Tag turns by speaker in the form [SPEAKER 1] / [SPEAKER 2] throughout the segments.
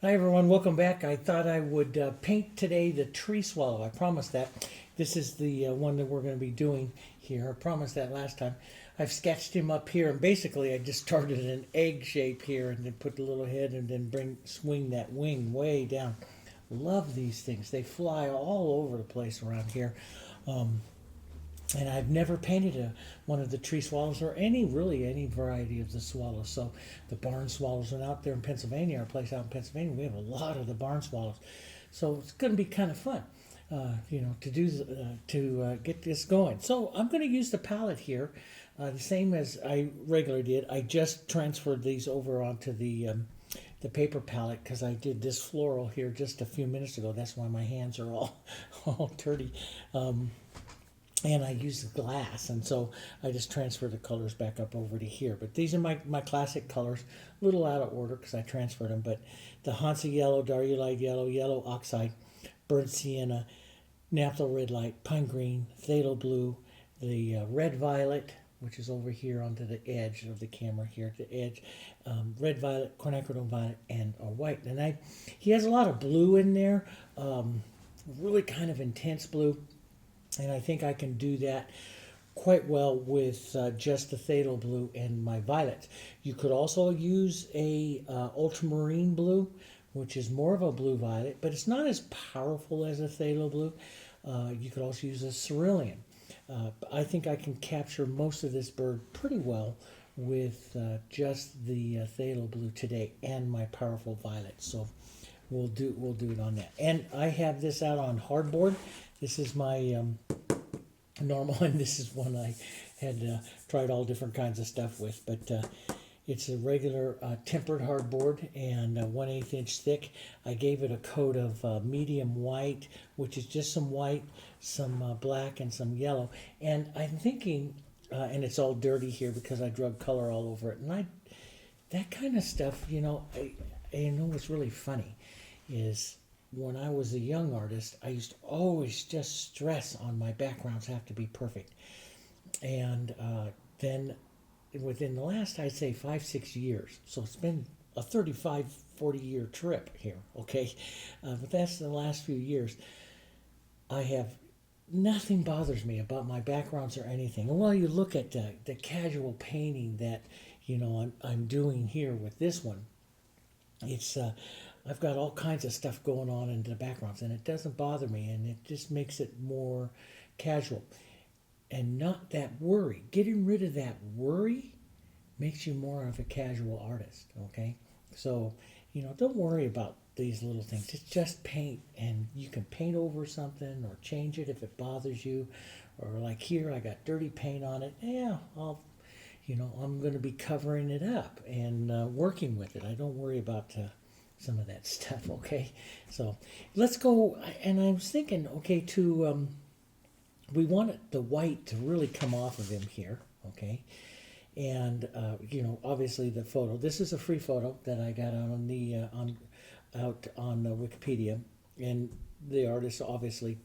[SPEAKER 1] Hi everyone, welcome back. I thought I would paint today the tree swallow. I promised that. This is the one that we're going to be doing here. I promised that last time. I've sketched him up here, and basically I just started an egg shape here and then put the little head and then swing that wing way down. Love these things. They fly all over the place around here. Um, and I've never painted one of the tree swallows or any variety of the swallows. So the barn swallows are out there in Pennsylvania, our place out in Pennsylvania, we have a lot of the barn swallows. So it's going to be kind of fun, to get this going. So I'm going to use the palette here, the same as I regularly did. I just transferred these over onto the paper palette because I did this floral here just a few minutes ago. That's why my hands are all all dirty. And I use the glass, and so I just transfer the colors back up over to here. But these are my classic colors, a little out of order because I transferred them, but the Hansa yellow, Darulite yellow, yellow oxide, burnt sienna, naphtha red light, pine green, phthalo blue, the red violet, which is over here onto the edge of the camera here, the edge, red violet, quinacridone violet, and white. And he has a lot of blue in there, really kind of intense blue. And I think I can do that quite well with just the phthalo blue and my violets. You could also use a ultramarine blue, which is more of a blue violet, but it's not as powerful as a phthalo blue. You could also use a cerulean. I think I can capture most of this bird pretty well with just the phthalo blue today and my powerful violet. So we'll do it on that. And I have this out on hardboard. This is my normal, and this is one I had tried all different kinds of stuff with, but it's a regular tempered hardboard and 1/8 inch thick. I gave it a coat of medium white, which is just some white, some black, and some yellow. And I'm thinking, and it's all dirty here because I drug color all over it. And that kind of stuff, I know what's really funny is when I was a young artist, I used to always just stress on my backgrounds have to be perfect. And then within the last, I'd say 5, 6 years, so it's been a 35, 40 year trip here, okay? But that's the last few years. I have nothing bothers me about my backgrounds or anything. And while you look at the casual painting that, I'm doing here with this one, it's I've got all kinds of stuff going on in the backgrounds, and it doesn't bother me, and it just makes it more casual and not that worry. Getting rid of that worry makes you more of a casual artist. Okay, so don't worry about these little things. It's just paint, and you can paint over something or change it if it bothers you, or like here, I got dirty paint on it. Yeah, I'm going to be covering it up and working with it. I don't worry about some of that stuff. Okay, so let's go. And I was thinking, okay, we want the white to really come off of him here. Okay, and obviously the photo. This is a free photo that I got out on Wikipedia, and the artist obviously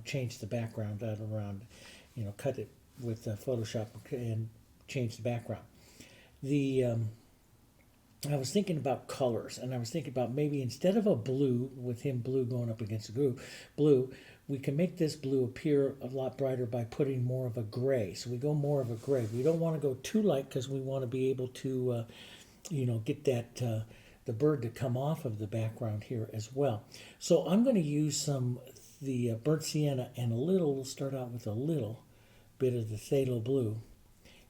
[SPEAKER 1] changed the background out around, cut it with Photoshop and changed the background. The I was thinking about colors, and I was thinking about maybe instead of a blue, with him blue going up against the blue, we can make this blue appear a lot brighter by putting more of a gray. So we go more of a gray. We don't want to go too light because we want to be able to, get that the bird to come off of the background here as well. So I'm going to use the burnt sienna and we'll start out with a little bit of the phthalo blue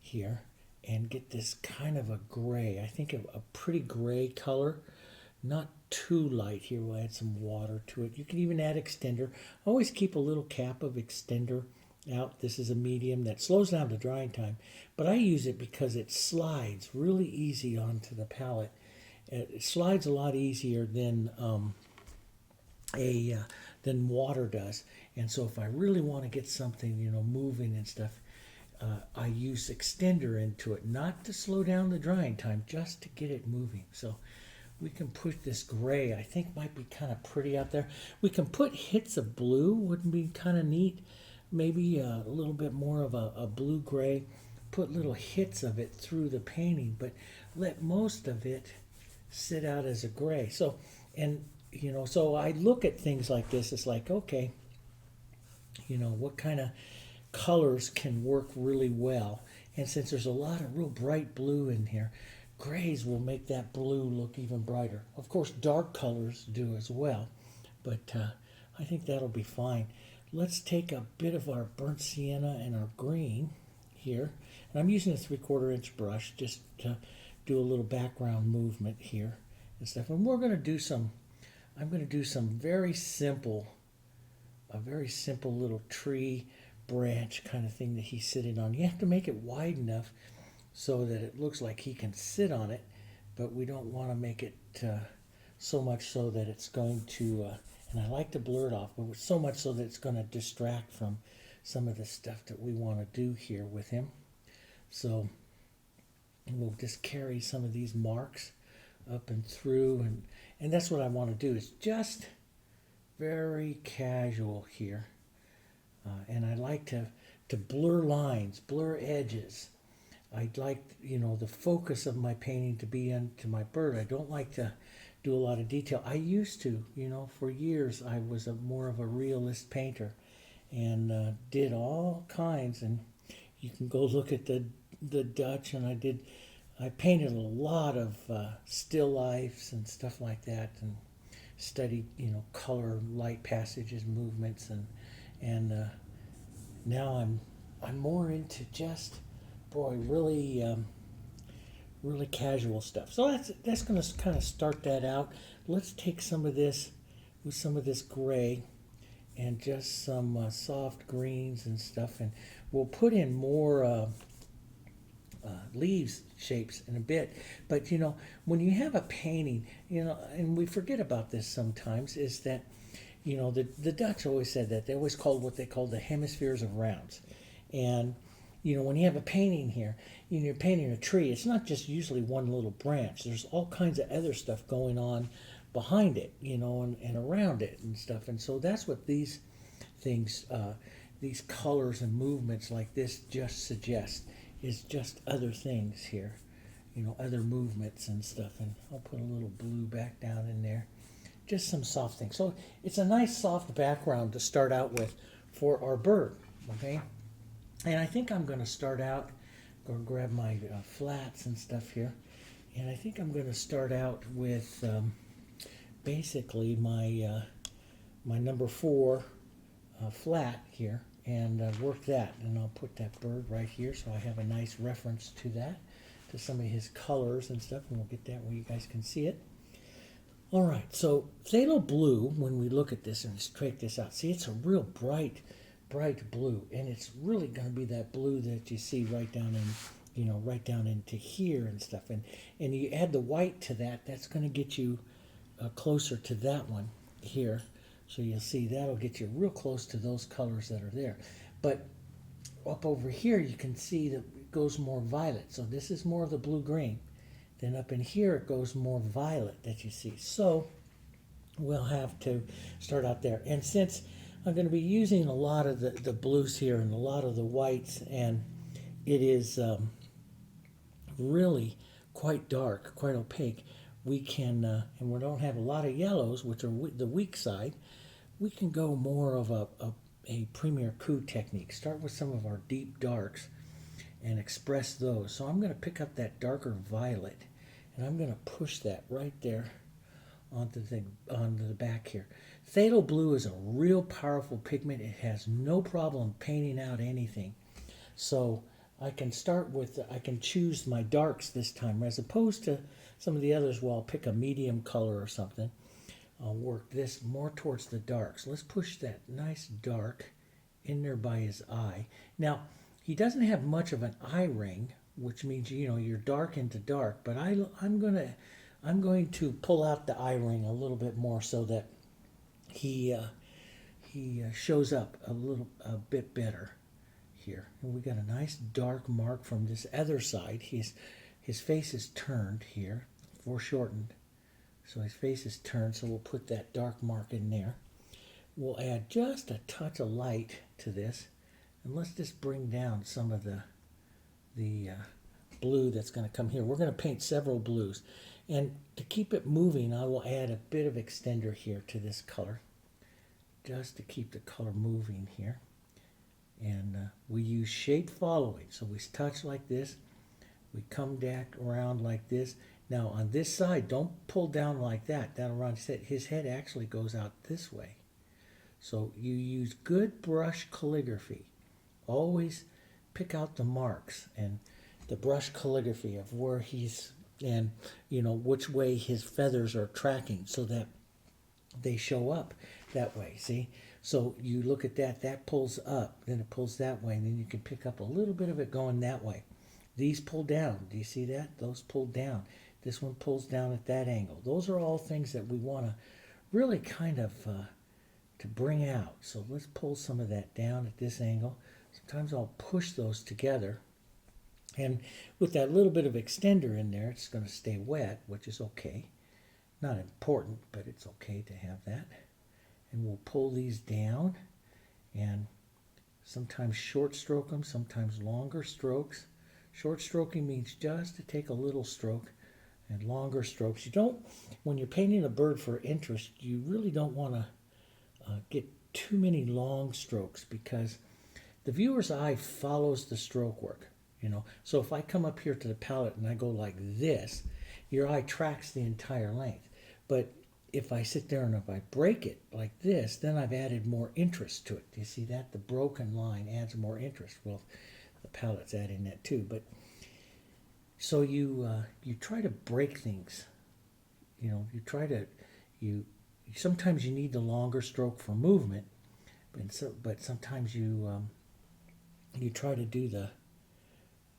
[SPEAKER 1] here and get this kind of a gray. I think a pretty gray color, not too light here. We'll add some water to it. You can even add extender. Always keep a little cap of extender out. This is a medium that slows down the drying time, but I use it because it slides really easy onto the palette. It slides a lot easier than than water does. And so if I really want to get something moving and stuff, I use extender into it, not to slow down the drying time, just to get it moving. So we can put this gray, I think might be kind of pretty out there. We can put hits of blue, wouldn't be kind of neat. Maybe a little bit more of a blue-gray. Put little hits of it through the painting, but let most of it sit out as a gray. So And, so I look at things like this, it's like, okay, what kind of colors can work really well. And since there's a lot of real bright blue in here, grays will make that blue look even brighter. Of course, dark colors do as well, but I think that'll be fine. Let's take a bit of our burnt sienna and our green here. And I'm using a 3/4 inch brush just to do a little background movement here and stuff. And I'm going to do some a very simple little tree branch kind of thing that he's sitting on. You have to make it wide enough so that it looks like he can sit on it, but we don't want to make it so much so that it's going to, and I like to blur it off, but so much so that it's going to distract from some of the stuff that we want to do here with him. So we'll just carry some of these marks up and through, and that's what I want to do, is just very casual here. And I like to blur lines, blur edges. I'd like, the focus of my painting to be into my bird. I don't like to do a lot of detail. I used to, for years I was more of a realist painter and did all kinds. And you can go look at the Dutch, and I painted a lot of still lifes and stuff like that, and studied, color, light passages, movements, and now I'm more into just, really really casual stuff. So that's going to kind of start that out. Let's take some of this with some of this gray and just some soft greens and stuff, and we'll put in more leaves shapes in a bit. But when you have a painting, and we forget about this sometimes, is that the Dutch always said that they always called what they called the hemispheres of rounds. And when you have a painting here, you're painting a tree, it's not just usually one little branch. There's all kinds of other stuff going on behind it, and around it and stuff. And so that's what these things, these colors and movements like this just suggest, is just other things here, other movements and stuff. And I'll put a little blue back down in there. Just some soft things. So it's a nice soft background to start out with for our bird, okay? And I think I'm going to start out, going to grab my flats and stuff here, and I think I'm going to start out with basically my my number 4 flat here, and work that, and I'll put that bird right here so I have a nice reference to that, to some of his colors and stuff, and we'll get that where you guys can see it. All right, so phthalo blue, when we look at this and just take this out, see, it's a real bright blue, and it's really going to be that blue that you see right down in, right down into here and stuff. And you add the white to that, that's going to get you closer to that one here. So you'll see that'll get you real close to those colors that are there. But up over here, you can see that it goes more violet. So this is more of the blue-green. Then up in here, it goes more violet that you see. So we'll have to start out there. And since I'm going to be using a lot of the blues here and a lot of the whites, and it is really quite dark, quite opaque, we can, and we don't have a lot of yellows, which are the weak side, we can go more of a Premier Coup technique. Start with some of our deep darks and express those. So I'm going to pick up that darker violet, and I'm going to push that right there onto the back here. Phthalo blue is a real powerful pigment. It has no problem painting out anything. So I can I can choose my darks this time, as opposed to some of the others where I'll pick a medium color or something. I'll work this more towards the darks. Let's push that nice dark in there by his eye. Now, he doesn't have much of an eye ring, which means you're dark into dark. But I'm going to pull out the eye ring a little bit more so that he shows up a bit better here. And we got a nice dark mark from this other side. His face is turned here, foreshortened. So his face is turned, so we'll put that dark mark in there. We'll add just a touch of light to this, and let's just bring down some of the blue that's going to come here. We're going to paint several blues. And to keep it moving, I will add a bit of extender here to this color, just to keep the color moving here. And we use shape following. So we touch like this, we come back around like this. Now on this side, don't pull down like that, down around his head. His head actually goes out this way. So you use good brush calligraphy. Always pick out the marks and the brush calligraphy of where he's, and you know which way his feathers are tracking so that they show up that way. See? So you look at that, that pulls up, then it pulls that way, and then you can pick up a little bit of it going that way. These pull down. Do you see that? Those pull down. This one pulls down at that angle. Those are all things that we want to really kind of to bring out. So let's pull some of that down at this angle. Sometimes I'll push those together. And with that little bit of extender in there, it's going to stay wet, which is okay. Not important, but it's okay to have that. And we'll pull these down and sometimes short stroke them, sometimes longer strokes. Short stroking means just to take a little stroke, and longer strokes. You don't, when you're painting a bird for interest, you really don't want to get too many long strokes because the viewer's eye follows the stroke work. You know, so if I come up here to the palette and I go like this, your eye tracks the entire length. But if I sit there and if I break it like this, then I've added more interest to it. Do you see that? The broken line adds more interest. Well, the palette's adding that too. But so you try to break things. You know, you try to sometimes you need the longer stroke for movement, but sometimes you try to do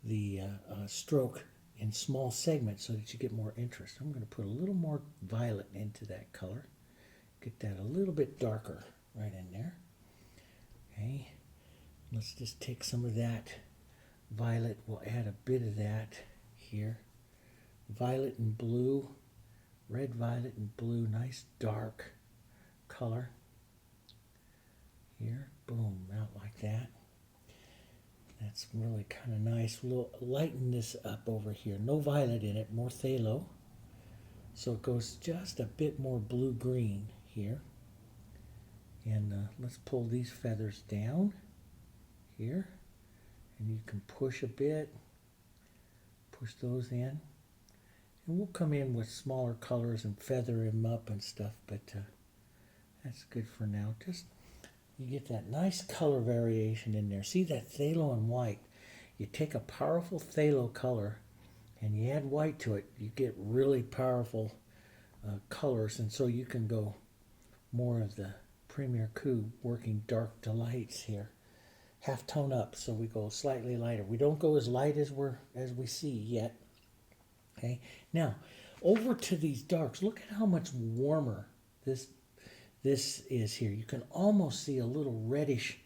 [SPEAKER 1] the stroke in small segments so that you get more interest. I'm going to put a little more violet into that color. Get that a little bit darker right in there. Okay, let's just take some of that violet. We'll add a bit of that here. Violet and blue, red, violet, and blue. Nice dark color. Here, boom, out like that. That's really kind of nice. We'll lighten this up over here. No violet in it, more phthalo. So it goes just a bit more blue-green here. And let's pull these feathers down here. And you can push a bit. Push those in. And we'll come in with smaller colors and feather him up and stuff. But that's good for now. Just you get that nice color variation in there. See that phthalo and white? You take a powerful phthalo color and you add white to it, you get really powerful colors. And so you can go more of the Premier Coup working dark delights here. Half tone up, so we go slightly lighter. We don't go as light as we see yet. Okay, now over to these darks. Look at how much warmer this is here. You can almost see a little reddish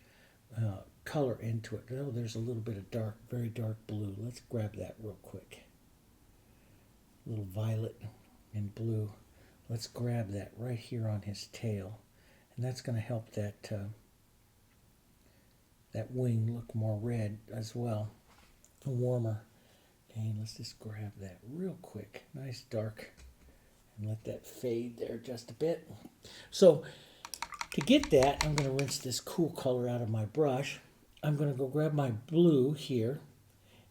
[SPEAKER 1] color into it. Oh, there's a little bit of dark, very dark blue. Let's grab that real quick. A little violet and blue. Let's grab that right here on his tail. And that's going to help that that wing look more red as well, warmer. Okay, let's just grab that real quick. Nice dark. And let that fade there just a bit. So to get that, I'm going to rinse this cool color out of my brush. I'm going to go grab my blue here.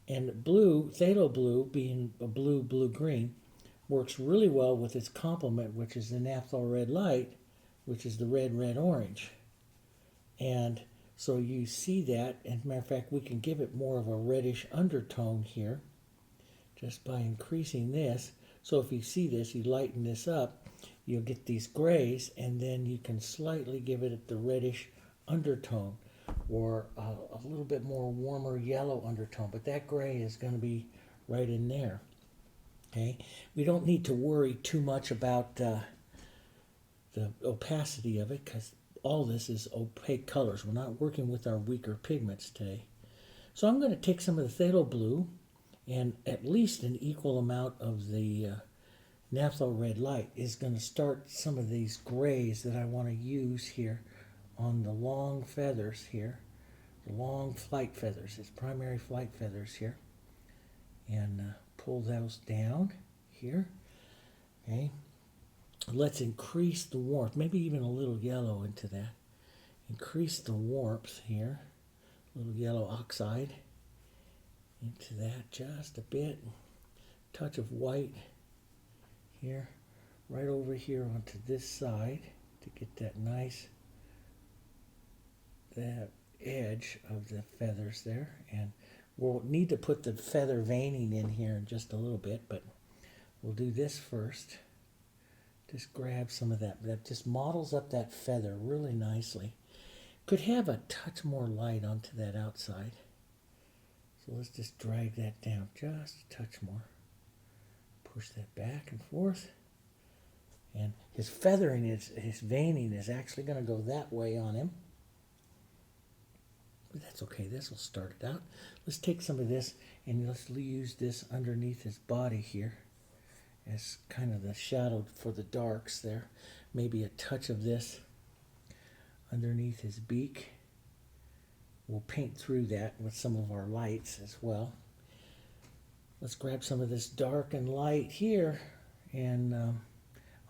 [SPEAKER 1] And blue, phthalo blue, being a blue-green, works really well with its complement, which is the naphthol red light, which is the red-orange. And so you see that. As a matter of fact, we can give it more of a reddish undertone here just by increasing this. So if you see this, you lighten this up, you'll get these grays, and then you can slightly give it the reddish undertone or a little bit more warmer yellow undertone. But that gray is going to be right in there. Okay, we don't need to worry too much about the opacity of it because all this is opaque colors. We're not working with our weaker pigments today. So I'm going to take some of the phthalo blue and at least an equal amount of the naphthol red light is going to start some of these grays that I want to use here on the long feathers here, the long flight feathers, its primary flight feathers here, and pull those down here. Okay, let's increase the warmth, maybe even a little yellow into that. Increase the warmth here, a little yellow oxide into that just a bit. Touch of white here, right over here onto this side to get that nice, that edge of the feathers there. And we'll need to put the feather veining in here in just a little bit, but we'll do this first. Just grab some of that. That just models up that feather really nicely. Could have a touch more light onto that outside. So let's just drag that down just a touch more. Push that back and forth. And his feathering, his veining is actually going to go that way on him. But that's okay. This will start it out. Let's take some of this and let's use this underneath his body here as kind of the shadow for the darks there. Maybe a touch of this underneath his beak. We'll paint through that with some of our lights as well. Let's grab some of this dark and light here, and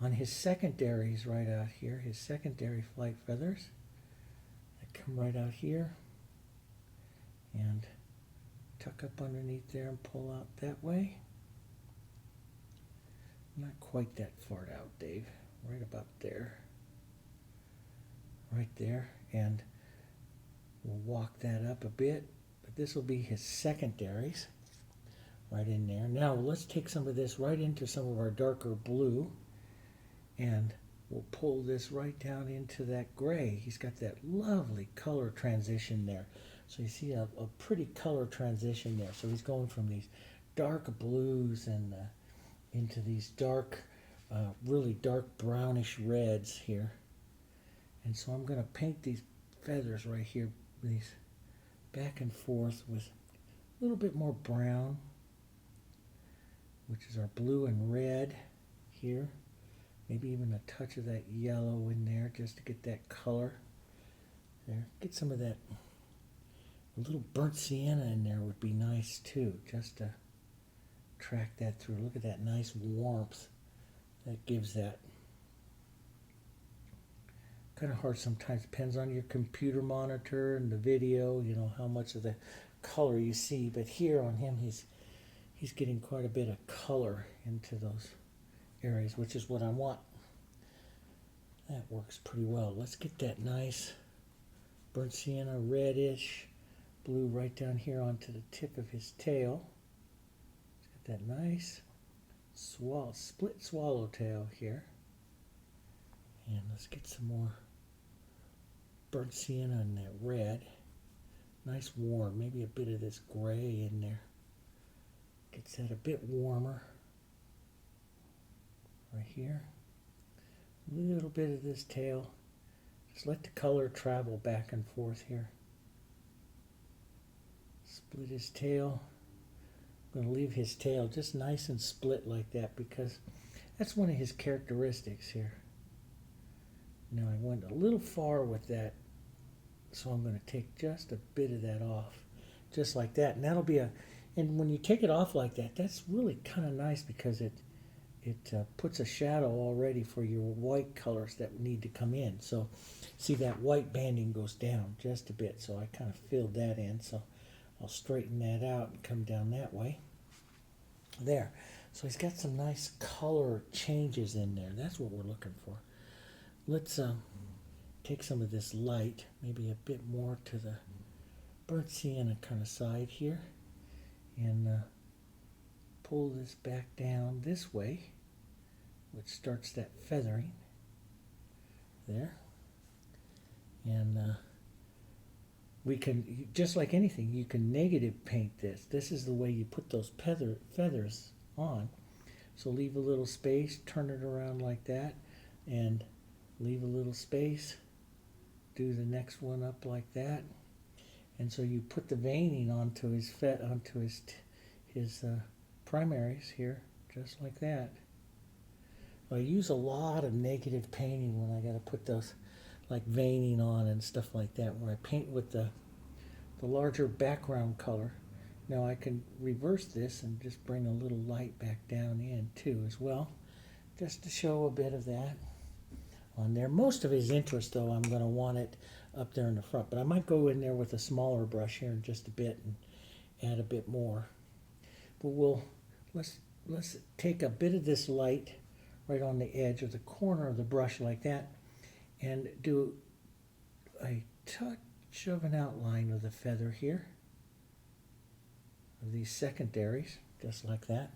[SPEAKER 1] on his secondaries right out here, his secondary flight feathers that come right out here and tuck up underneath there and pull out that way. Not quite that far out, Dave. Right about there. Right there. And we'll walk that up a bit. But this will be his secondaries. Right in there. Now let's take some of this right into some of our darker blue. And we'll pull this right down into that gray. He's got that lovely color transition there. So you see a pretty color transition there. So he's going from these dark blues and into these dark, really dark brownish reds here. And so I'm going to paint these feathers right here, these back and forth with a little bit more brown, which is our blue and red here. Maybe even a touch of that yellow in there just to get that color there. Get some of that, a little burnt sienna in there would be nice too, just to track that through. Look at that nice warmth that gives that. Kind of hard sometimes, depends on your computer monitor and the video, you know, how much of the color you see. But here on him, he's getting quite a bit of color into those areas, which is what I want. That works pretty well. Let's get that nice burnt sienna reddish blue right down here onto the tip of his tail. That nice split swallowtail here. And let's get some more burnt sienna in that red. Nice warm, maybe a bit of this gray in there. Gets that a bit warmer. Right here. A little bit of this tail. Just let the color travel back and forth here. Split his tail. I'm going to leave his tail just nice and split like that because that's one of his characteristics here. Now I went a little far with that, so I'm going to take just a bit of that off, just like that. And that'll be and when you take it off like that, that's really kind of nice because it puts a shadow already for your white colors that need to come in. So see that white banding goes down just a bit, so I kind of filled that in. So I'll straighten that out and come down that way. There. So he's got some nice color changes in there. That's what we're looking for. Let's take some of this light, maybe a bit more to the burnt sienna kind of side here, and pull this back down this way, which starts that feathering there. And we can, just like anything, you can negative paint this. This is the way you put those feathers on. So leave a little space, turn it around like that, and leave a little space. Do the next one up like that. And so you put the veining onto his primaries here, just like that. I use a lot of negative painting when I got to put those like veining on and stuff like that, where I paint with the larger background color. Now I can reverse this and just bring a little light back down in too as well. just to show a bit of that on there. Most of his interest, though, I'm going to want it up there in the front, but I might go in there with a smaller brush here in just a bit and add a bit more. But let's take a bit of this light right on the edge of the corner of the brush like that, and do a touch of an outline of the feather here, of these secondaries, just like that.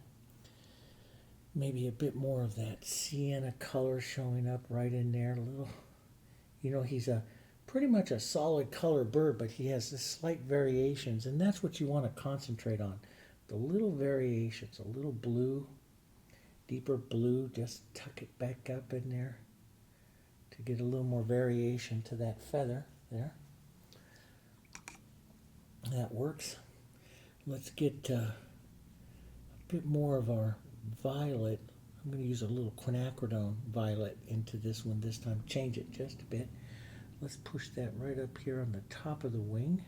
[SPEAKER 1] Maybe a bit more of that sienna color showing up right in there a little. You know, he's pretty much a solid color bird, but he has this slight variations, and that's what you want to concentrate on. The little variations, a little blue, deeper blue, just tuck it back up in there to get a little more variation to that feather there. That works. Let's get a bit more of our violet. I'm going to use a little quinacridone violet into this one this time. Change it just a bit. Let's push that right up here on the top of the wing.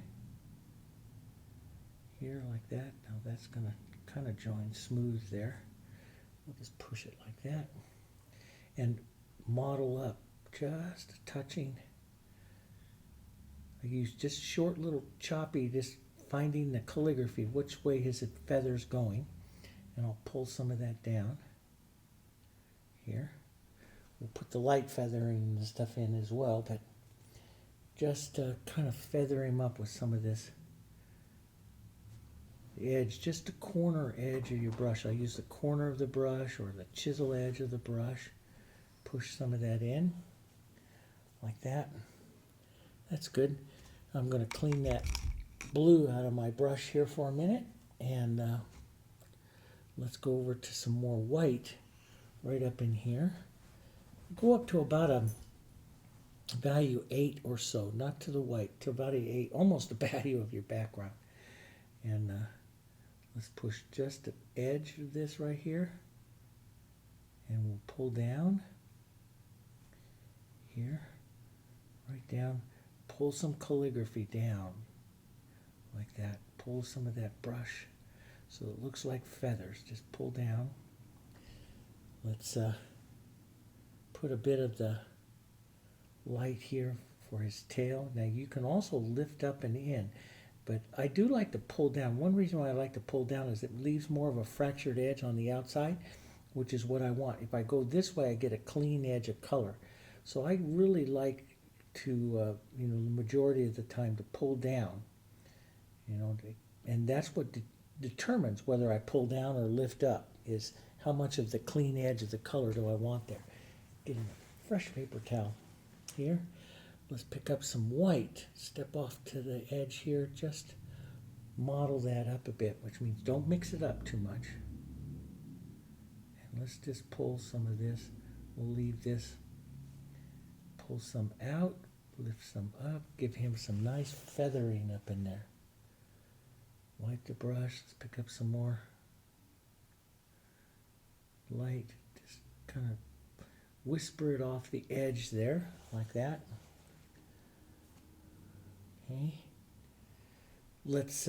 [SPEAKER 1] Here like that. Now that's going to kind of join smooth there. We'll just push it like that. And model up just touching. I use just short little choppy, just finding the calligraphy, which way his feather's going. And I'll pull some of that down here. We'll put the light feathering and stuff in as well, but just kind of feather him up with some of this edge, just the corner edge of your brush. I use the corner of the brush or the chisel edge of the brush. Push some of that in like that. That's good. I'm going to clean that blue out of my brush here for a minute, and let's go over to some more white right up in here. Go up to about a value 8 or so, not to the white, to about an 8, almost the value of your background. And let's push just the edge of this right here, and we'll pull down here, right down, pull some calligraphy down like that. Pull some of that brush so it looks like feathers. Just pull down. Let's put a bit of the light here for his tail. Now you can also lift up and in, but I do like to pull down. One reason why I like to pull down is it leaves more of a fractured edge on the outside, which is what I want. If I go this way, I get a clean edge of color. So I really like to, the majority of the time to pull down, and that's what determines whether I pull down or lift up, is how much of the clean edge of the color do I want there. Getting a fresh paper towel here. Let's pick up some white, step off to the edge here, just model that up a bit, which means don't mix it up too much. And let's just pull some of this. We'll leave this. Pull some out, lift some up, give him some nice feathering up in there. Wipe the brush, let's pick up some more light, just kind of whisper it off the edge there, like that. Okay. Let's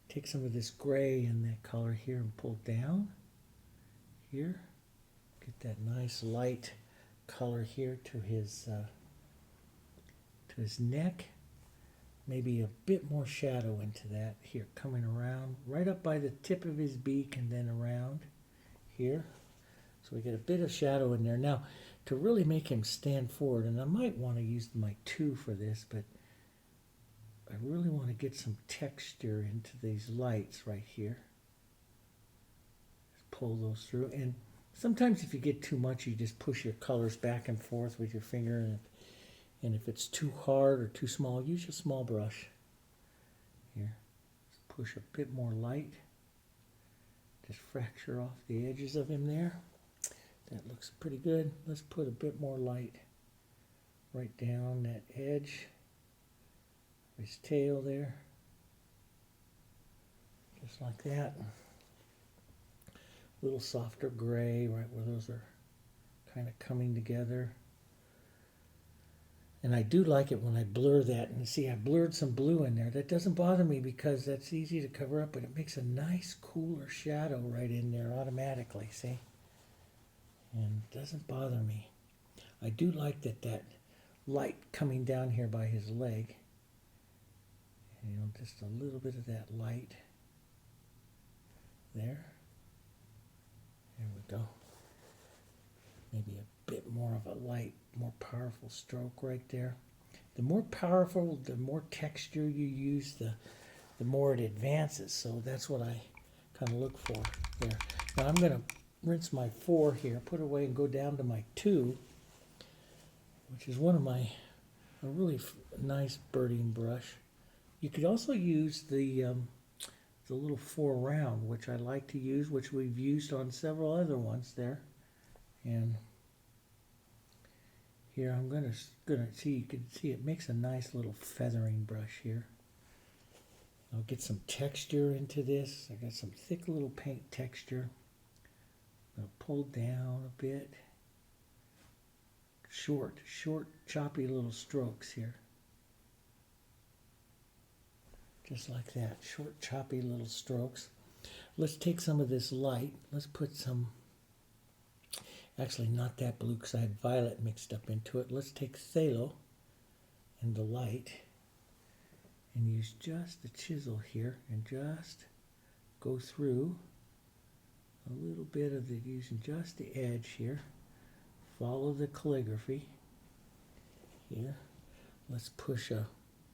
[SPEAKER 1] take some of this gray and that color here and pull down here. Get that nice light color here to his neck. Maybe a bit more shadow into that here, coming around right up by the tip of his beak and then around here. So we get a bit of shadow in there. Now, to really make him stand forward, and I might want to use my 2 for this, but I really want to get some texture into these lights right here. Just pull those through. And sometimes if you get too much, you just push your colors back and forth with your finger, and if it's too hard or too small, use your small brush. Here, just push a bit more light. Just fracture off the edges of him there. That looks pretty good. Let's put a bit more light right down that edge. His tail there. Just like that. A little softer gray right where those are kind of coming together. And I do like it when I blur that. And see, I blurred some blue in there. That doesn't bother me because that's easy to cover up, but it makes a nice, cooler shadow right in there automatically, see? and it doesn't bother me. I do like that light coming down here by his leg. You know, just a little bit of that light there. There we go. Maybe a bit more of a light, more powerful stroke right there. The more powerful, the more texture you use, the more it advances. So that's what I kind of look for there. Now I'm going to rinse my 4 here, put it away and go down to my 2, which is one of my a really nice birding brush. You could also use the little 4 round, which I like to use, which we've used on several other ones there. And here I'm gonna see, you can see it makes a nice little feathering brush here. I'll get some texture into this. I got some thick little paint texture. I'll pull down a bit. Short, choppy little strokes here. Just like that, short, choppy little strokes. Let's take some of this light. Let's put some, actually not that blue because I had violet mixed up into it. Let's take phthalo and the light and use just the chisel here and just go through a little bit of it using just the edge here. Follow the calligraphy here. Let's push a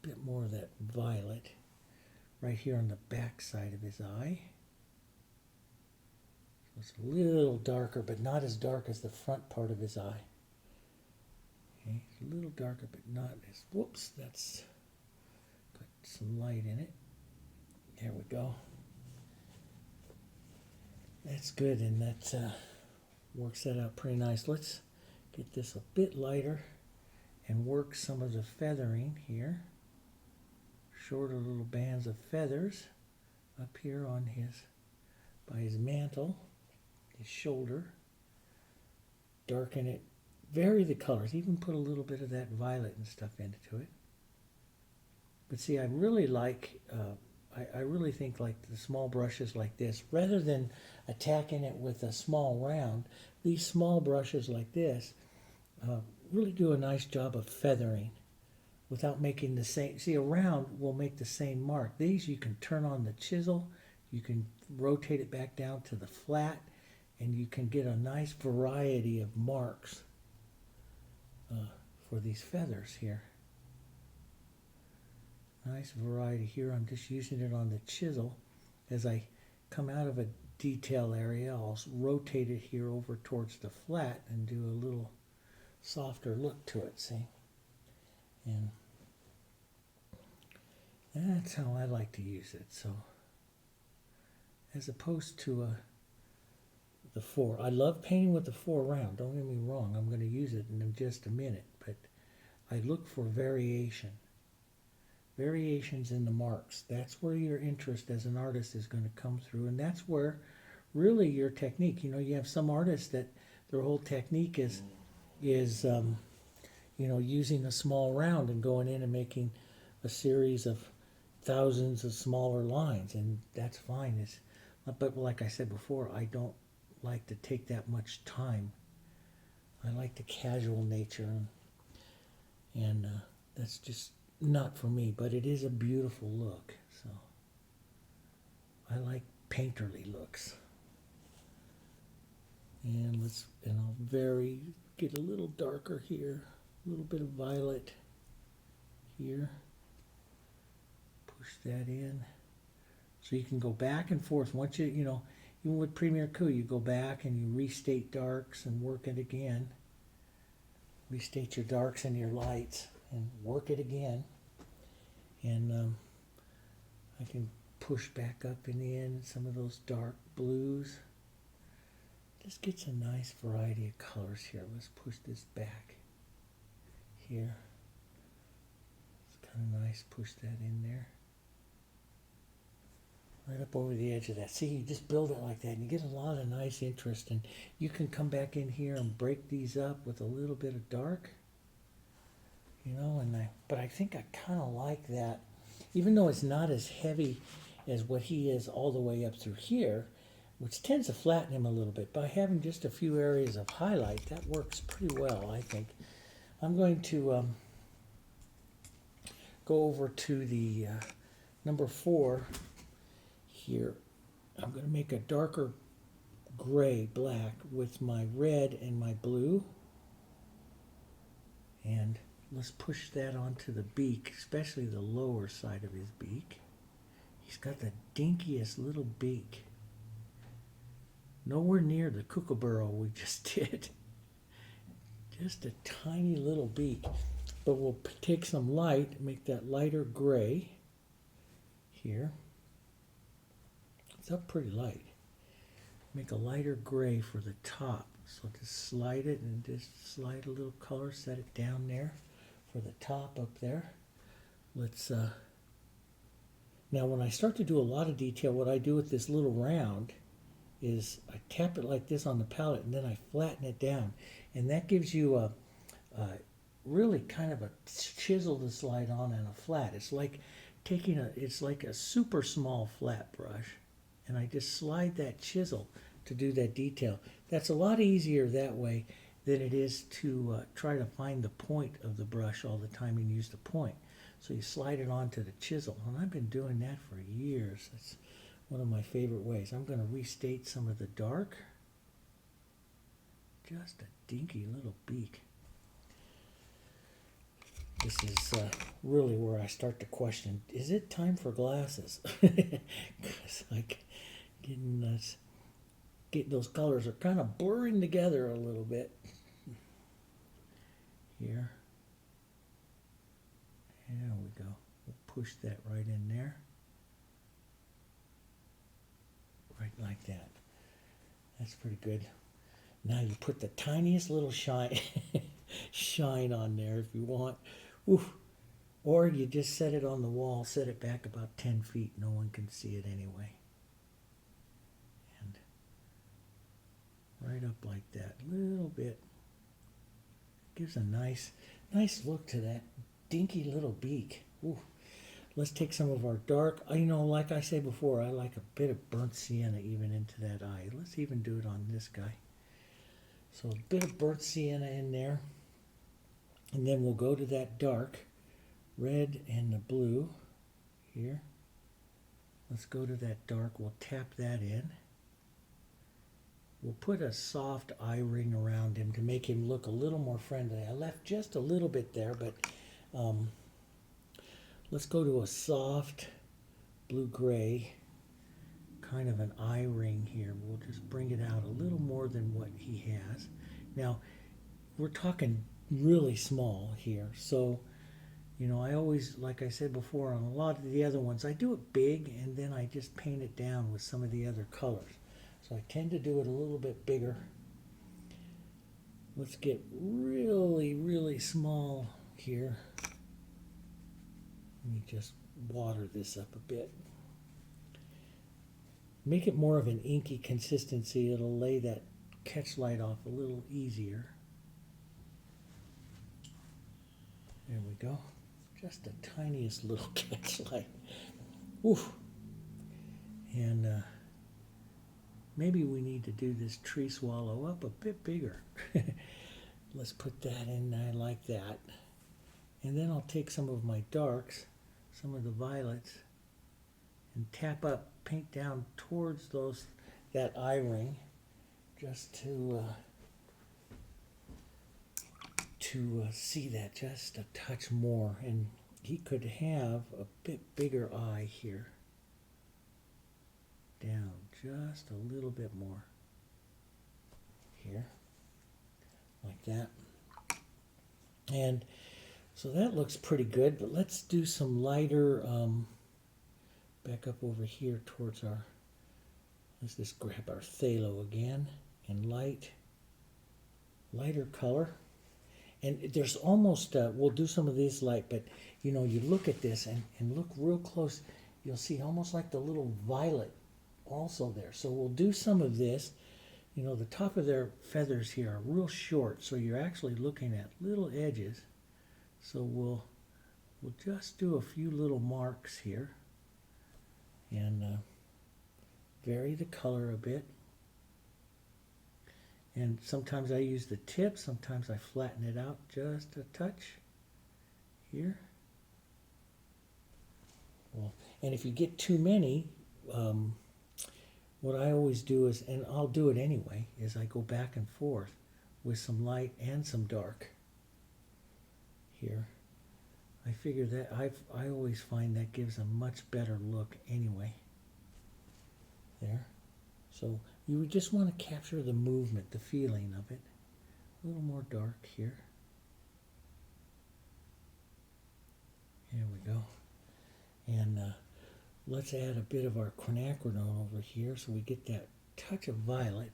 [SPEAKER 1] bit more of that violet right here on the back side of his eye. So it's a little darker, but not as dark as the front part of his eye. Okay, it's a little darker, but not as, whoops, that's got some light in it. There we go. That's good, and that works that out pretty nice. Let's get this a bit lighter and work some of the feathering here. Shorter little bands of feathers up here on his, by his mantle, his shoulder. Darken it, vary the colors, even put a little bit of that violet and stuff into it. But see, I really like, I really think like the small brushes like this, rather than attacking it with a small round, these small brushes like this really do a nice job of feathering without making the same. See, a round will make the same mark. These you can turn on the chisel, you can rotate it back down to the flat, and you can get a nice variety of marks for these feathers here. Nice variety here. I'm just using it on the chisel. As I come out of a detail area, I'll rotate it here over towards the flat and do a little softer look to it, see? And that's how I like to use it. So, as opposed to the 4. I love painting with the 4 round, don't get me wrong. I'm going to use it in just a minute, but I look for variation. Variations in the marks. That's where your interest as an artist is going to come through, and that's where really your technique. You know, you have some artists that their whole technique is you know, using a small round and going in and making a series of thousands of smaller lines, and that's fine. But like I said before, I don't like to take that much time. I like the casual nature, and that's just not for me, but it is a beautiful look. So I like painterly looks. And I'll get a little darker here, a little bit of violet here. Push that in. So you can go back and forth. Once you know, even with Premier Coup, you go back and you restate darks and work it again. Restate your darks and your lights and work it again. And I can push back up and in some of those dark blues. Just gets a nice variety of colors here. Let's push this back here. It's kind of nice. Push that in there. Right up over the edge of that. See, you just build it like that and you get a lot of nice interest. And you can come back in here and break these up with a little bit of dark. You know, but I think I kind of like that. Even though it's not as heavy as what he is all the way up through here, which tends to flatten him a little bit. By having just a few areas of highlight, that works pretty well, I think. I'm going to go over to the number 4 here. I'm going to make a darker gray black with my red and my blue. And let's push that onto the beak, especially the lower side of his beak. He's got the dinkiest little beak. Nowhere near the kookaburra we just did. Just a tiny little beak. But we'll take some light, make that lighter gray here. It's up pretty light. Make a lighter gray for the top. So just slide it and just slide a little color, set it down there for the top up there. Let's now when I start to do a lot of detail, what I do with this little round is I tap it like this on the palette and then I flatten it down. And that gives you a really kind of a chisel to slide on and a flat. It's like it's like a super small flat brush, and I just slide that chisel to do that detail. That's a lot easier that way than it is to try to find the point of the brush all the time and use the point. So you slide it onto the chisel, and I've been doing that for years. It's one of my favorite ways. I'm going to restate some of the dark. Just a dinky little beak. This is really where I start to question, is it time for glasses? Because like getting those colors are kind of blurring together a little bit. Here. There we go. We'll push that right in there. Right like that. That's pretty good. Now you put the tiniest little shine on there if you want. Oof. Or you just set it on the wall, set it back about 10 feet. No one can see it anyway. And right up like that, a little bit. Gives a nice look to that dinky little beak. Ooh. Let's take some of our dark, like I said before, I like a bit of burnt sienna even into that eye. Let's even do it on this guy. So a bit of burnt sienna in there. And then we'll go to that dark red and the blue here. Let's go to that dark. We'll tap that in. We'll put a soft eye ring around him to make him look a little more friendly. I left just a little bit there, but let's go to a soft blue-gray, kind of an eye ring here. We'll just bring it out a little more than what he has. Now, we're talking really small here. So, I always, like I said before, on a lot of the other ones, I do it big and then I just paint it down with some of the other colors. So I tend to do it a little bit bigger. Let's get really, really small here. Let me just water this up a bit. Make it more of an inky consistency. It'll lay that catch light off a little easier. There we go. Just the tiniest little catch light. Oof. And maybe we need to do this tree swallow up a bit bigger. Let's put that in there like that. And then I'll take some of my darks, some of the violets, and tap up, paint down towards that eye ring, just to see that just a touch more. And he could have a bit bigger eye here. Down just a little bit more. Here. Like that. And so that looks pretty good, but let's do some lighter, back up over here towards let's just grab our phthalo again, and lighter color. And there's almost, we'll do some of these light, but you look at this and look real close, you'll see almost like the little violet also there. So we'll do some of this. The top of their feathers here are real short, so you're actually looking at little edges. So we'll just do a few little marks here, and vary the color a bit. And sometimes I use the tip, sometimes I flatten it out just a touch here. Well, and if you get too many, what I always do is, and I'll do it anyway, is I go back and forth with some light and some dark here. I figure that I always find that gives a much better look anyway. There. So you would just want to capture the movement, the feeling of it. A little more dark here. There we go. And let's add a bit of our quinacridone over here so we get that touch of violet.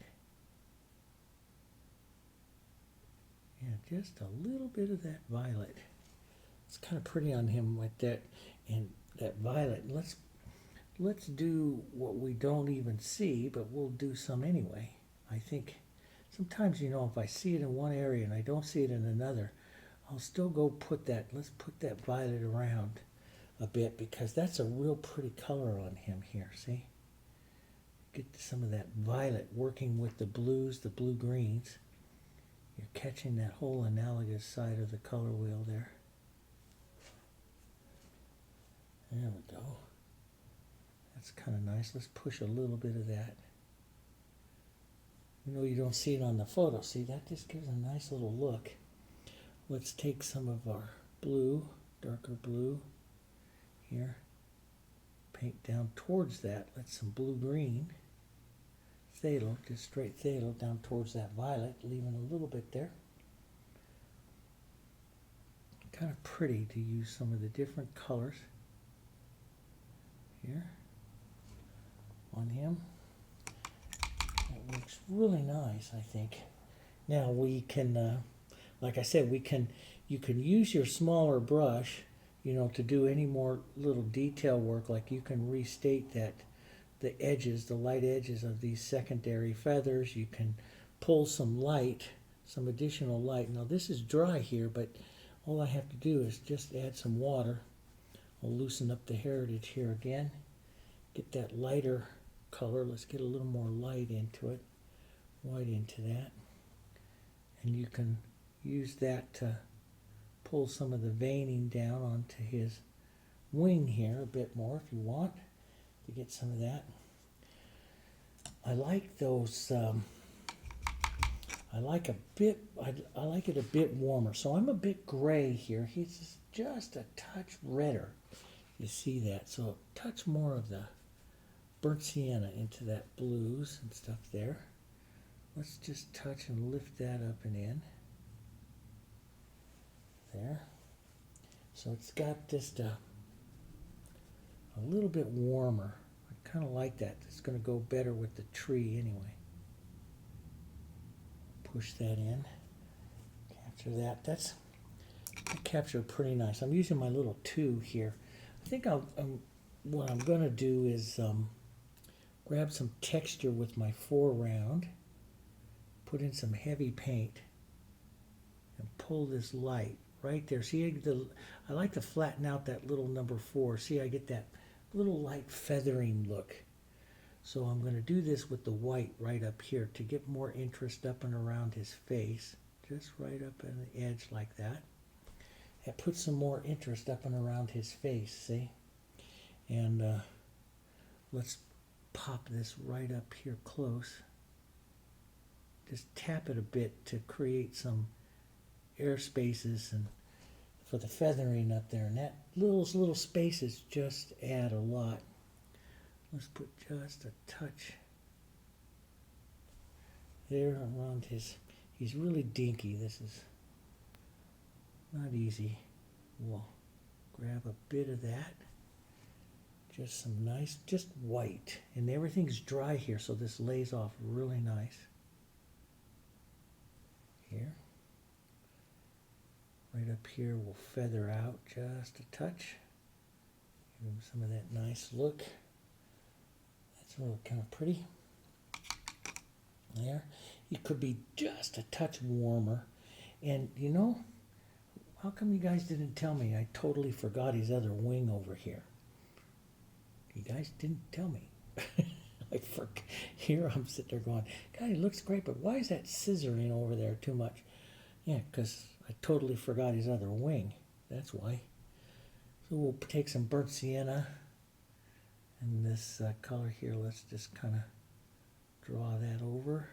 [SPEAKER 1] Yeah, just a little bit of that violet. It's kind of pretty on him like that. And that violet, let's do what we don't even see, but we'll do some anyway. I think sometimes, you know, if I see it in one area and I don't see it in another, I'll still go let's put that violet around a bit, because that's a real pretty color on him here, see? Get some of that violet working with the blues, the blue-greens. You're catching that whole analogous side of the color wheel there. There we go. That's kind of nice. Let's push a little bit of that. You know, you don't see it on the photo. See, that just gives a nice little look. Let's take some of our blue, darker blue here. Paint down towards that. Let's some blue-green. Phthalo, just straight phthalo down towards that violet, leaving a little bit there. Kind of pretty to use some of the different colors here on him. That looks really nice, I think. Now we can, like I said, you can use your smaller brush, you know, to do any more little detail work. Like you can restate that, the edges, the light edges of these secondary feathers. You can pull some light, some additional light. Now this is dry here, but all I have to do is just add some water. I'll loosen up the heritage here again. Get that lighter color. Let's get a little more light into it. White into that. And you can use that to pull some of the veining down onto his wing here a bit more if you want to get some of that. I like those, I like it a bit warmer. So I'm a bit gray here. He's just a touch redder. You see that? So a touch more of the burnt sienna into that blues and stuff there. Let's just touch and lift that up and in. There. So it's got just a little bit warmer. I kind of like that. It's going to go better with the tree anyway. Push that in. Capture that. That's captured pretty nice. I'm using my little 2 here. I think what I'm going to do is grab some texture with my 4 round, put in some heavy paint, and pull this light right there. See, I like to flatten out that little number 4. See, I get that little light feathering look. So I'm going to do this with the white right up here to get more interest up and around his face. Just right up on the edge like that. That puts some more interest up and around his face, see? And let's pop this right up here close. Just tap it a bit to create some air spaces and for the feathering up there. And that little spaces just add a lot. Let's put just a touch there around he's really dinky. This is not easy. We'll grab a bit of that. Just some nice, just white. And everything's dry here, so this lays off really nice. Here. Right up here we'll feather out just a touch. Give him some of that nice look. That's really kind of pretty. There. It could be just a touch warmer. And you know, how come you guys didn't tell me? I totally forgot his other wing over here. You guys didn't tell me. Here I'm sitting there going, God, it looks great, but why is that scissoring over there too much? Yeah, because I totally forgot his other wing. That's why. So we'll take some burnt sienna and this color here. Let's just kind of draw that over.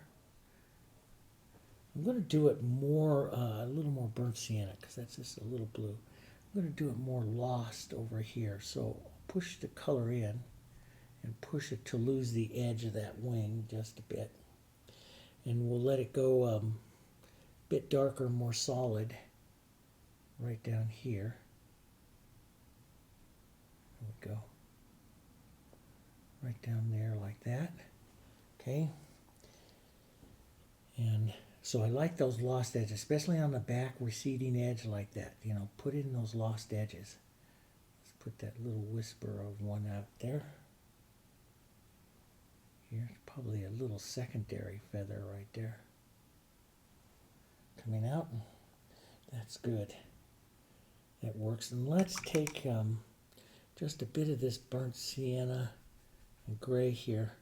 [SPEAKER 1] I'm going to do it more, a little more burnt sienna because that's just a little blue. I'm going to do it more lost over here. So push the color in and push it to lose the edge of that wing just a bit. And we'll let it go a bit darker, more solid right down here. There we go. Right down there like that. Okay. And so I like those lost edges, especially on the back receding edge like that. You know, put in those lost edges. Let's put that little whisper of one out there. Here's probably a little secondary feather right there. Coming out. That's good. That works. And let's take just a bit of this burnt sienna and gray here.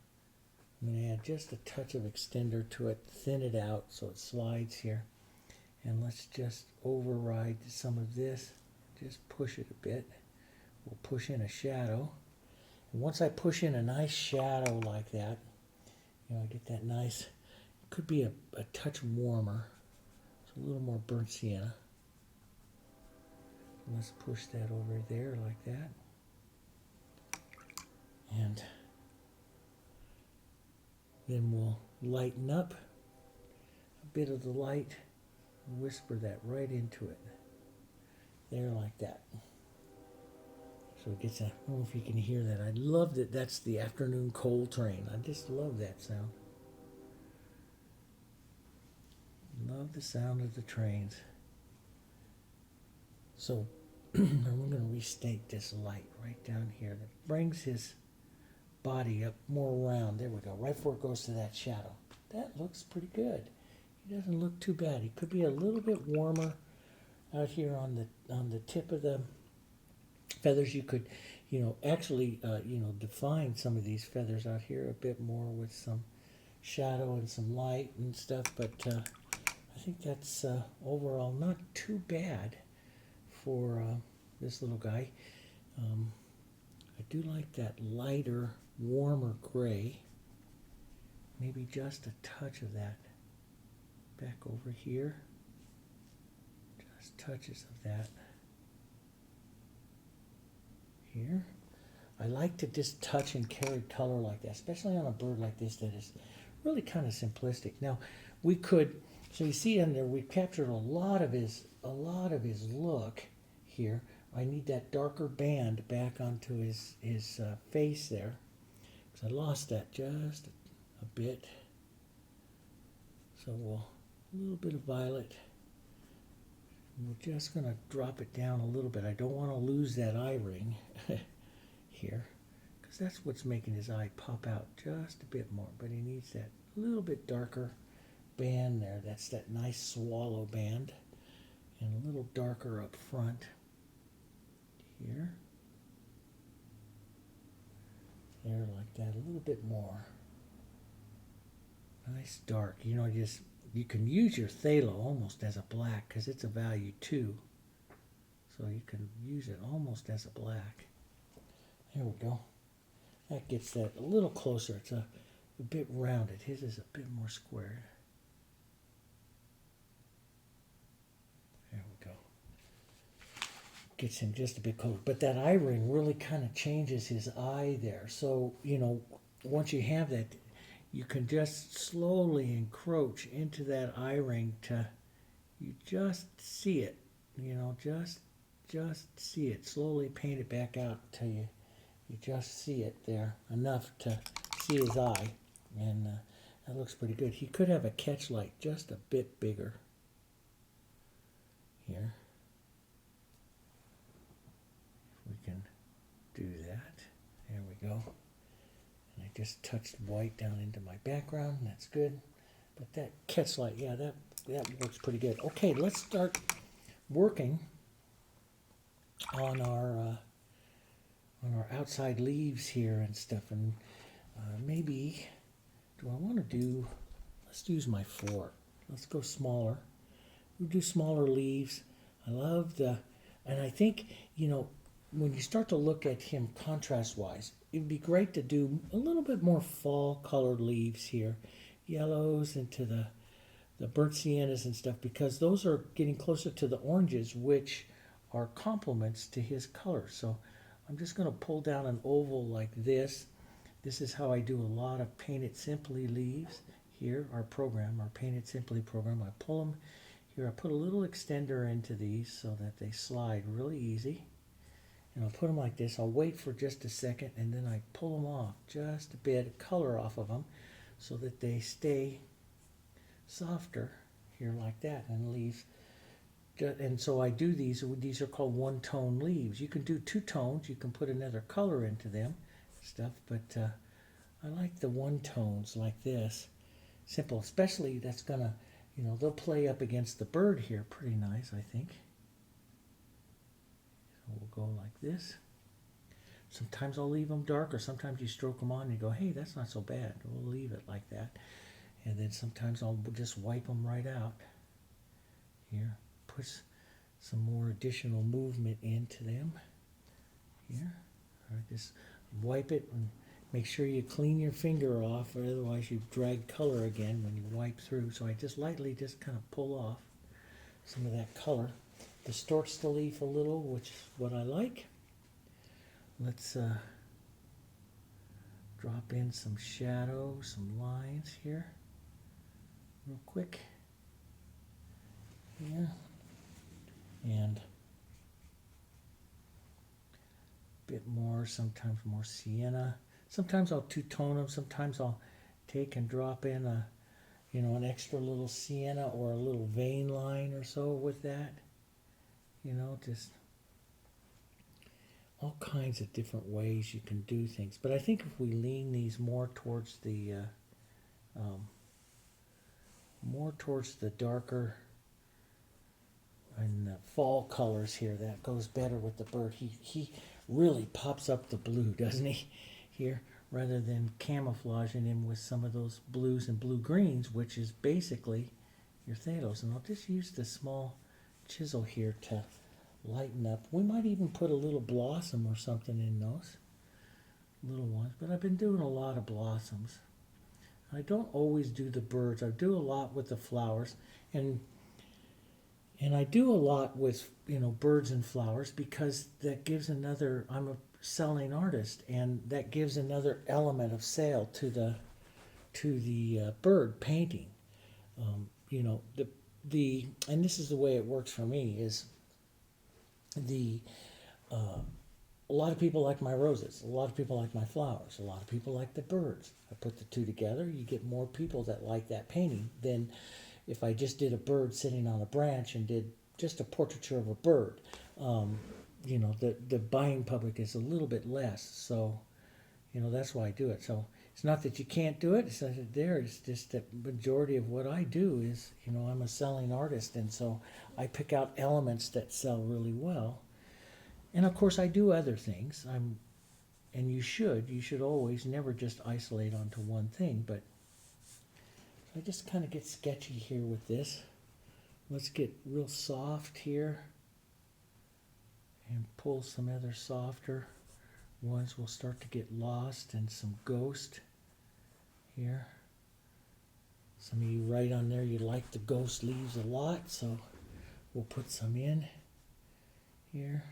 [SPEAKER 1] I'm going to add just a touch of extender to it, thin it out so it slides here. And let's just override some of this. Just push it a bit. We'll push in a shadow. And once I push in a nice shadow like that, you know, I get that nice, it could be a touch warmer. So a little more burnt sienna. Let's push that over there like that. And then we'll lighten up a bit of the light and whisper that right into it. There like that. So it gets a, I don't know if you can hear that. I love that that's the afternoon coal train. I just love that sound. Love the sound of the trains. So I'm going to restate this light right down here that brings his body up more round. There we go, right before it goes to that shadow. That looks pretty good. He doesn't look too bad. He could be a little bit warmer out here on the tip of the feathers. You could, you know, actually, you know, define some of these feathers out here a bit more with some shadow and some light and stuff. But I think that's overall not too bad for this little guy. I do like that lighter, warmer gray. Maybe just a touch of that back over here. Just touches of that here. I like to just touch and carry color like that, especially on a bird like this that is really kind of simplistic. Now we could, so you see in there we captured a lot of his look here. I need that darker band back onto his face there, because I lost that just a bit. So we'll, a little bit of violet. We're just going to drop it down a little bit. I don't want to lose that eye ring here, because that's what's making his eye pop out just a bit more. But he needs that little bit darker band there. That's that nice swallow band, and a little darker up front here. There like that, a little bit more. Nice dark. You know, just you can use your phthalo almost as a black because it's a value 2. So you can use it almost as a black. There we go. That gets that a little closer. It's a bit rounded. His is a bit more squared. There we go. Gets him just a bit closer. But that eye ring really kind of changes his eye there. So, you know, once you have that, you can just slowly encroach into that eye ring to, you just see it, you know, just see it. Slowly paint it back out until you just see it there enough to see his eye, and that looks pretty good. He could have a catch light just a bit bigger here. If we can do that. There we go. And I just touched white down into my background. That's good. But that catch light, yeah, that works pretty good. Okay, let's start working on our outside leaves here and stuff. And maybe, do I want to do, let's use my 4. Let's go smaller. We'll do smaller leaves. I love the, and I think, when you start to look at him contrast-wise, it'd be great to do a little bit more fall-colored leaves here. Yellows into the burnt siennas and stuff, because those are getting closer to the oranges, which are complements to his color. So I'm just going to pull down an oval like this. This is how I do a lot of Paint It Simply leaves. Here, our Paint It Simply program, I pull them here. I put a little extender into these so that they slide really easy. And I'll put them like this. I'll wait for just a second, and then I pull them off just a bit of color off of them so that they stay softer here like that, and leaves. And so I do these are called one-tone leaves. You can do 2 tones. You can put another color into them, stuff, but I like the one tones like this. Simple, especially that's gonna, they'll play up against the bird here pretty nice, I think. So we'll go like this. Sometimes I'll leave them dark, or sometimes you stroke them on and you go, hey, that's not so bad. We'll leave it like that. And then sometimes I'll just wipe them right out. Here, puts some more additional movement into them. Here, all right, just wipe it and make sure you clean your finger off, or otherwise you drag color again when you wipe through. So I just lightly just kind of pull off some of that color. Distorts the leaf a little, which is what I like. Let's drop in some shadow, some lines here real quick. Yeah. And a bit more, sometimes more sienna. Sometimes I'll two-tone them. Sometimes I'll take and drop in an extra little sienna or a little vein line or so with that. Just all kinds of different ways you can do things. But I think if we lean these more towards the darker and the fall colors here, that goes better with the bird. He really pops up the blue, doesn't he? Here, rather than camouflaging him with some of those blues and blue-greens, which is basically your phthalos. And I'll just use the small chisel here to lighten up. We might even put a little blossom or something in those little ones, but I've been doing a lot of blossoms. I don't always do the birds. I do a lot with the flowers, and I do a lot with birds and flowers, because that gives another, I'm a selling artist, and that gives another element of sale to the bird painting. And this is the way it works for me, is a lot of people like my roses, a lot of people like my flowers, a lot of people like the birds. I put the two together, you get more people that like that painting than if I just did a bird sitting on a branch and did just a portraiture of a bird. The buying public is a little bit less, so that's why I do it. So it's not that you can't do it, it's not that it's just that majority of what I do is, I'm a selling artist, and so I pick out elements that sell really well. And of course I do other things. And you should always never just isolate onto one thing, but I just kind of get sketchy here with this. Let's get real soft here and pull some other softer ones. Will start to get lost and some ghost here. Some of you write on there you like the ghost leaves a lot, so we'll put some in here.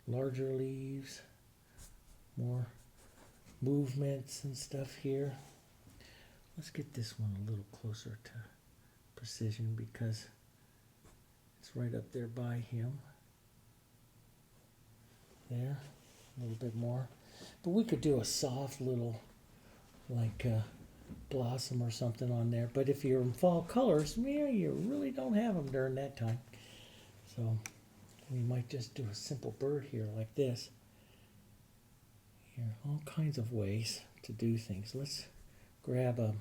[SPEAKER 1] Larger leaves, more movements and stuff here. Let's get this one a little closer to precision, because it's right up there by him. There, a little bit more. But we could do a soft little, like blossom or something on there. But if you're in fall colors, you really don't have them during that time. So we might just do a simple bird here like this. Here, all kinds of ways to do things. Let's grab a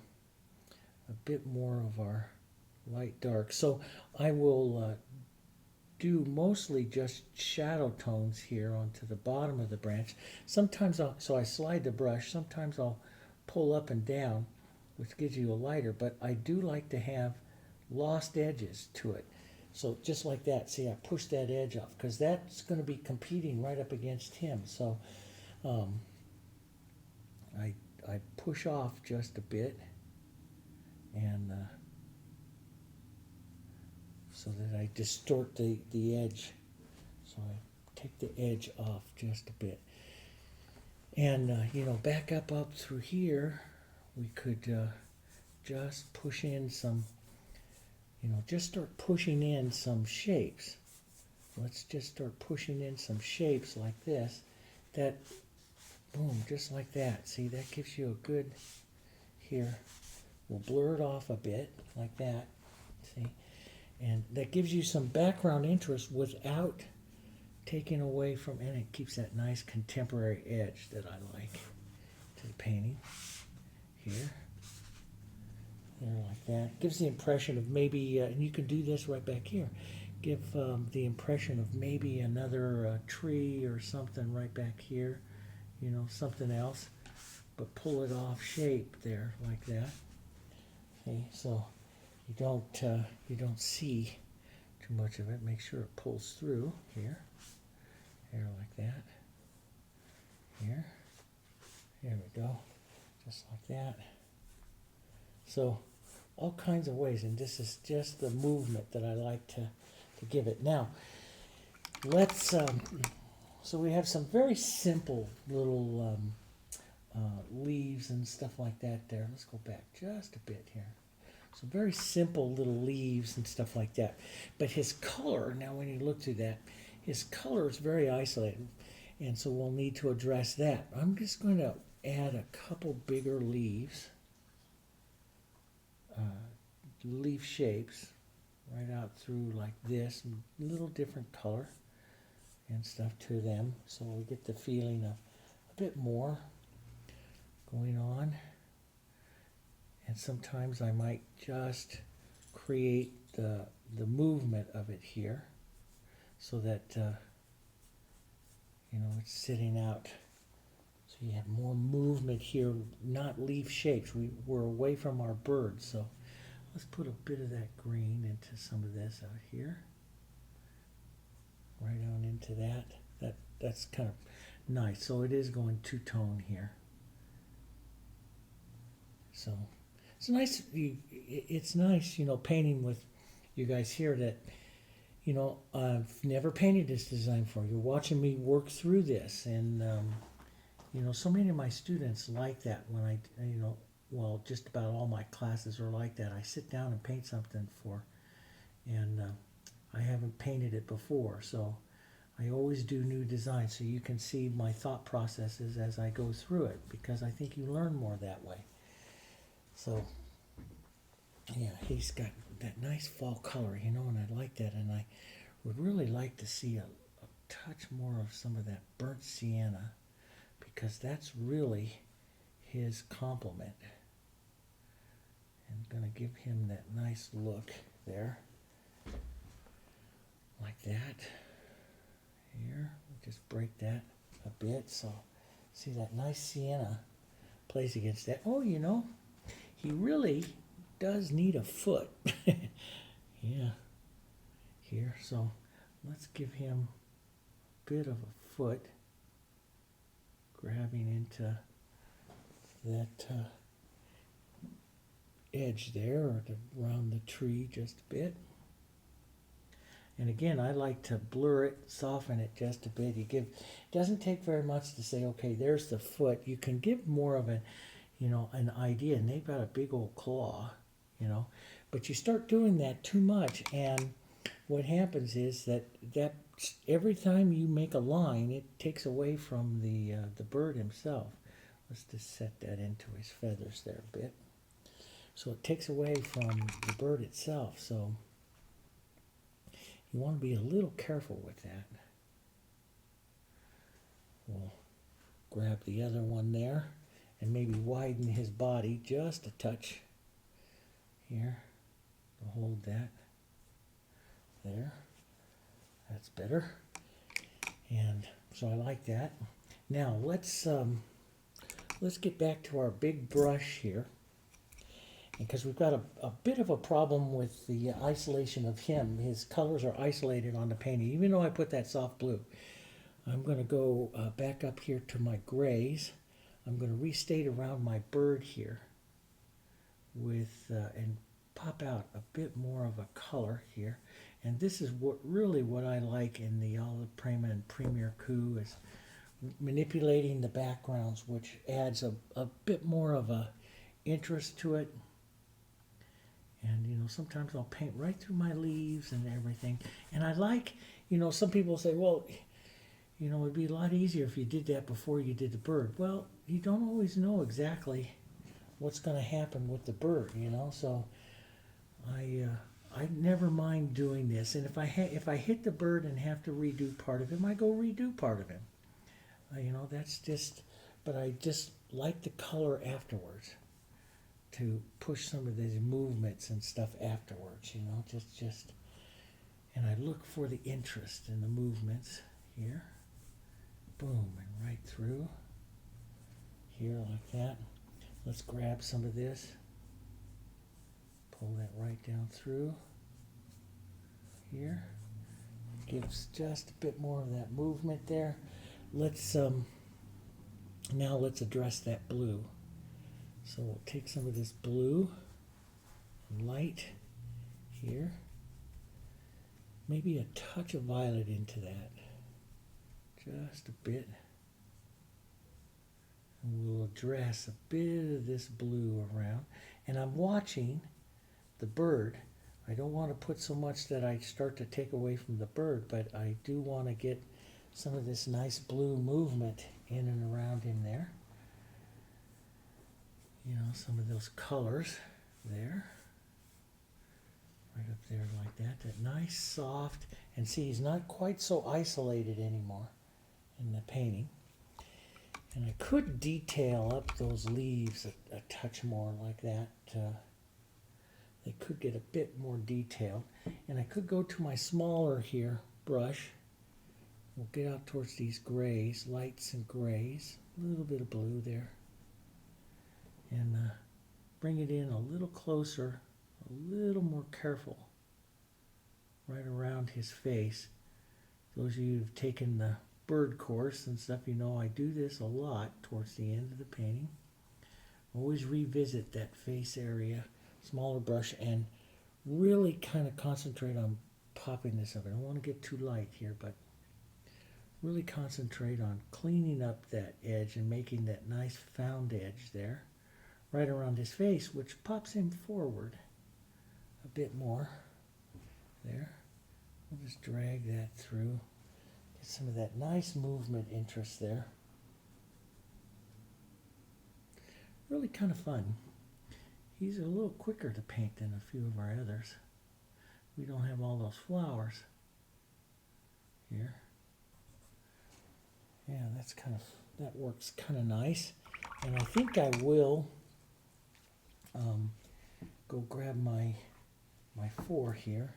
[SPEAKER 1] bit more of our light dark. So I will do mostly just shadow tones here onto the bottom of the branch. Sometimes so I slide the brush, sometimes I'll pull up and down, which gives you a lighter, but I do like to have lost edges to it. So just like that, see, I push that edge off because that's going to be competing right up against him. So um, I push off just a bit, and so that I distort the edge. So I take the edge off just a bit. And, back up through here, we could just push in some, just start pushing in some shapes. Let's just start pushing in some shapes like this. That, boom, just like that. See, that gives you a good, here. We'll blur it off a bit, like that. See? And that gives you some background interest without taking away from, and it keeps that nice contemporary edge that I like to the painting. Here. There, like that. Gives the impression of maybe, and you can do this right back here, give the impression of maybe another tree or something right back here, something else, but pull it off shape there, like that. Okay, so you don't see too much of it. Make sure it pulls through here, like that. Here, there we go, just like that. So all kinds of ways, and this is just the movement that I like to give it. Now let's so we have some very simple little leaves and stuff like that there. Let's go back just a bit here. So very simple little leaves and stuff like that. But his color, now when you look through that, his color is very isolated. And so we'll need to address that. I'm just going to add a couple bigger leaves, leaf shapes, right out through like this, a little different color and stuff to them. So we get the feeling of a bit more going on. And sometimes I might just create the movement of it here so that, it's sitting out. So you have more movement here, not leaf shapes. We're away from our bird. So let's put a bit of that green into some of this out here. Right on into that. That's kind of nice. So it is going two-tone here. So it's nice. It's nice, painting with you guys here that, I've never painted this design before. You're watching me work through this, and so many of my students like that when I, well, just about all my classes are like that. I sit down and paint something and I haven't painted it before, so I always do new designs so you can see my thought processes as I go through it, because I think you learn more that way. So, yeah, he's got that nice fall color, and I like that, and I would really like to see a touch more of some of that burnt sienna, because that's really his complement. And I'm going to give him that nice look there, like that. Here, just break that a bit, so see that nice sienna plays against that. Oh, he really does need a foot. Yeah, here, so let's give him a bit of a foot, grabbing into that edge there, or around the tree just a bit. And again, I like to blur it, soften it just a bit. It doesn't take very much to say, okay, there's the foot. You can give more of an idea. And they've got a big old claw, But you start doing that too much, and what happens is that every time you make a line, it takes away from the bird himself. Let's just set that into his feathers there a bit. So it takes away from the bird itself. So you want to be a little careful with that. We'll grab the other one there and maybe widen his body just a touch here to hold that there. That's better. And so I like that. Now let's get back to our big brush here, because we've got a bit of a problem with the isolation of him. His colors are isolated on the painting, even though I put that soft blue. I'm going to go back up here to my grays. I'm going to restate around my bird here with and pop out a bit more of a color here. And this is what I like in the Olive Prima and Premier Coup, is manipulating the backgrounds, which adds a bit more of a interest to it. And you know, sometimes I'll paint right through my leaves and everything. And I like, you know, some people say, well, you know, it'd be a lot easier if you did that before you did the bird. Well, you don't always know exactly what's going to happen with the bird, you know. So I never mind doing this. And if I hit the bird and have to redo part of him, I go redo part of him. You know, that's just. But I just like the color afterwards, to push some of these movements and stuff afterwards. You know, just. And I look for the interest in the movements here. Boom, and right through here like that. Let's grab some of this, pull that right down through here. Gives just a bit more of that movement there. Let's now let's address that blue. So we'll take some of this blue and light here, maybe a touch of violet into that. Just a bit. And we'll address a bit of this blue around. And I'm watching the bird. I don't want to put so much that I start to take away from the bird, but I do want to get some of this nice blue movement in and around him there. You know, some of those colors there. Right up there like that. That nice, soft, and see, he's not quite so isolated anymore in the painting. And I could detail up those leaves a touch more like that. They could get a bit more detailed. And I could go to my smaller here brush. We'll get out towards these grays, lights and grays. A little bit of blue there. And bring it in a little closer, a little more careful. Right around his face. Those of you who've taken the bird course and stuff, you know I do this a lot towards the end of the painting. Always revisit that face area, smaller brush, and really kind of concentrate on popping this up. I don't want to get too light here, but really concentrate on cleaning up that edge and making that nice found edge there, right around his face, which pops him forward a bit more there. We'll just drag that through. Get some of that nice movement interest there. Really kind of fun. He's a little quicker to paint than a few of our others. We don't have all those flowers here. Yeah, that works kind of nice. And I think I will go grab my 4 here.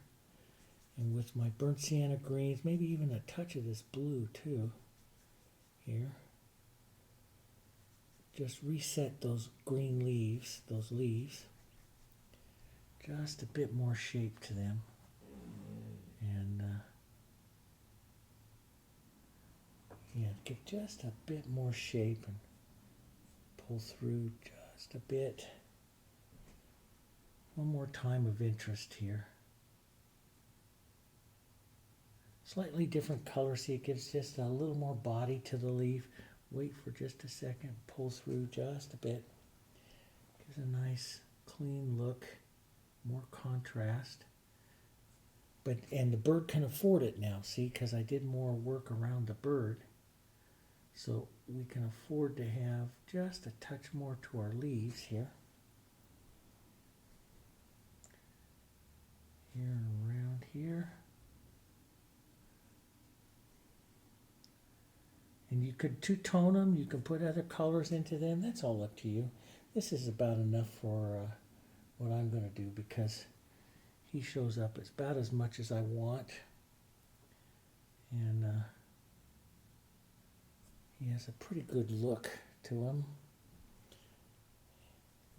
[SPEAKER 1] And with my burnt sienna greens, maybe even a touch of this blue too, here. Just reset those green leaves, just a bit more shape to them. And yeah, get just a bit more shape and pull through just a bit. One more time of interest here. Slightly different color, see, it gives just a little more body to the leaf. Wait for just a second, pull through just a bit. Gives a nice clean look, more contrast. And the bird can afford it now, see, because I did more work around the bird. So we can afford to have just a touch more to our leaves here. Here and around here. And you could two-tone them, you can put other colors into them, that's all up to you. This is about enough for what I'm going to do, because he shows up as about as much as I want. And he has a pretty good look to him.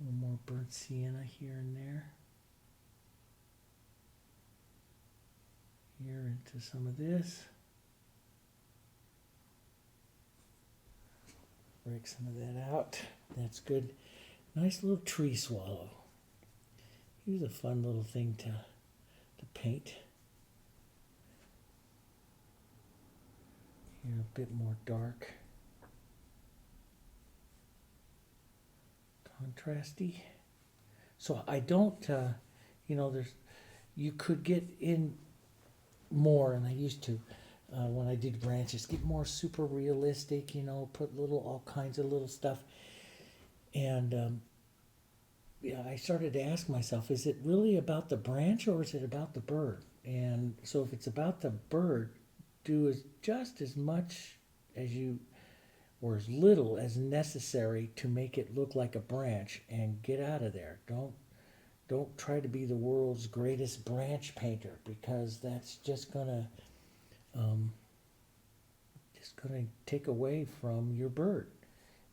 [SPEAKER 1] A little more burnt sienna here and there. Here into some of this. Break some of that out. That's good. Nice little tree swallow. He was a fun little thing to paint. Here a bit more dark. Contrasty. So I don't, you know, you could get in more, and I used to, when I did branches, get more super realistic, you know, put all kinds of little stuff. And yeah, I started to ask myself, is it really about the branch or is it about the bird? And so if it's about the bird, do just as much as you, or as little as necessary to make it look like a branch, and get out of there. Don't try to be the world's greatest branch painter, because that's just gonna take away from your bird.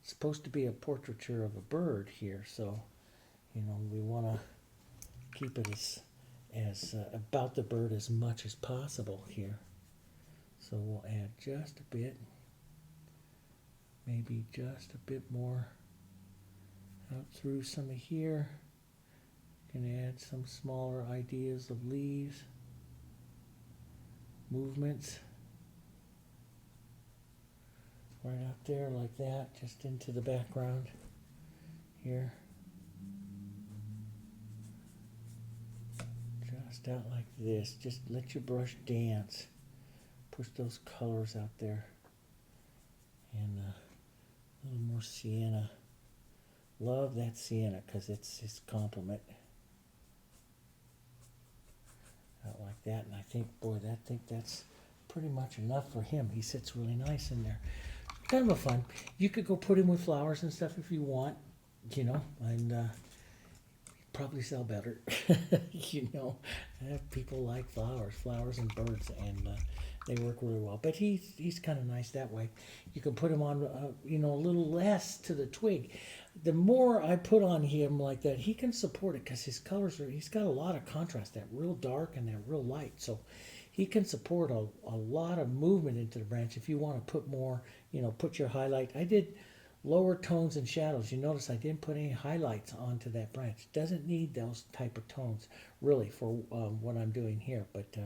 [SPEAKER 1] It's supposed to be a portraiture of a bird here, so you know we want to keep it as about the bird as much as possible here. So we'll add just a bit, maybe just a bit more out through some of here. You can add some smaller ideas of leaves, movements, right out there like that, just into the background here. Just out like this. Just let your brush dance. Push those colors out there. And a little more sienna. Love that sienna because it's his complement. Out like that, and I think, boy, that's pretty much enough for him. He sits really nice in there. Kind of a fun. You could go put him with flowers and stuff if you want, you know, and probably sell better. You know, people like flowers and birds, and they work really well. But he's kind of nice that way. You can put him on, you know, a little less to the twig. The more I put on him like that, he can support it because his colors he's got a lot of contrast, that real dark and that real light. So he can support a lot of movement into the branch. If you want to put more, you know, put your highlight. I did lower tones and shadows. You notice I didn't put any highlights onto that branch. It doesn't need those type of tones really for what I'm doing here, but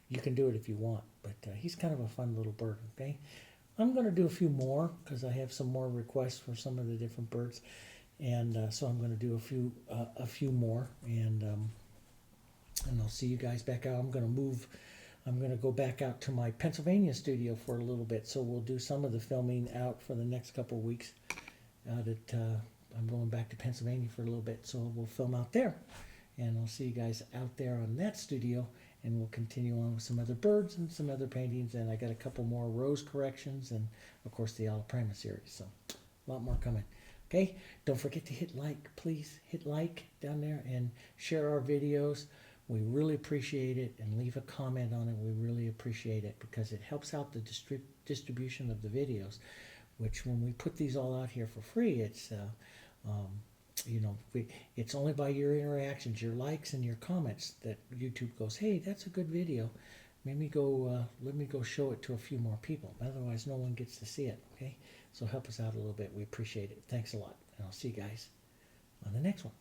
[SPEAKER 1] you can do it if you want. But he's kind of a fun little bird. Okay, I'm going to do a few more because I have some more requests for some of the different birds, and so I'm going to do a few more, and I'll see you guys back out. I'm going to go back out to my Pennsylvania studio for a little bit, so we'll do some of the filming out for the next couple of weeks. I'm going back to Pennsylvania for a little bit, so we'll film out there, and I'll see you guys out there on that studio, and we'll continue on with some other birds and some other paintings, and I got a couple more rose corrections, and of course the Ala Prima series, so a lot more coming. Okay, don't forget to hit like, please hit like down there, and share our videos. We really appreciate it, and leave a comment on it. We really appreciate it because it helps out the distribution of the videos, which when we put these all out here for free, it's you know, it's only by your interactions, your likes and your comments that YouTube goes, hey, that's a good video. Let me go show it to a few more people. Otherwise, no one gets to see it. Okay, so help us out a little bit. We appreciate it. Thanks a lot, and I'll see you guys on the next one.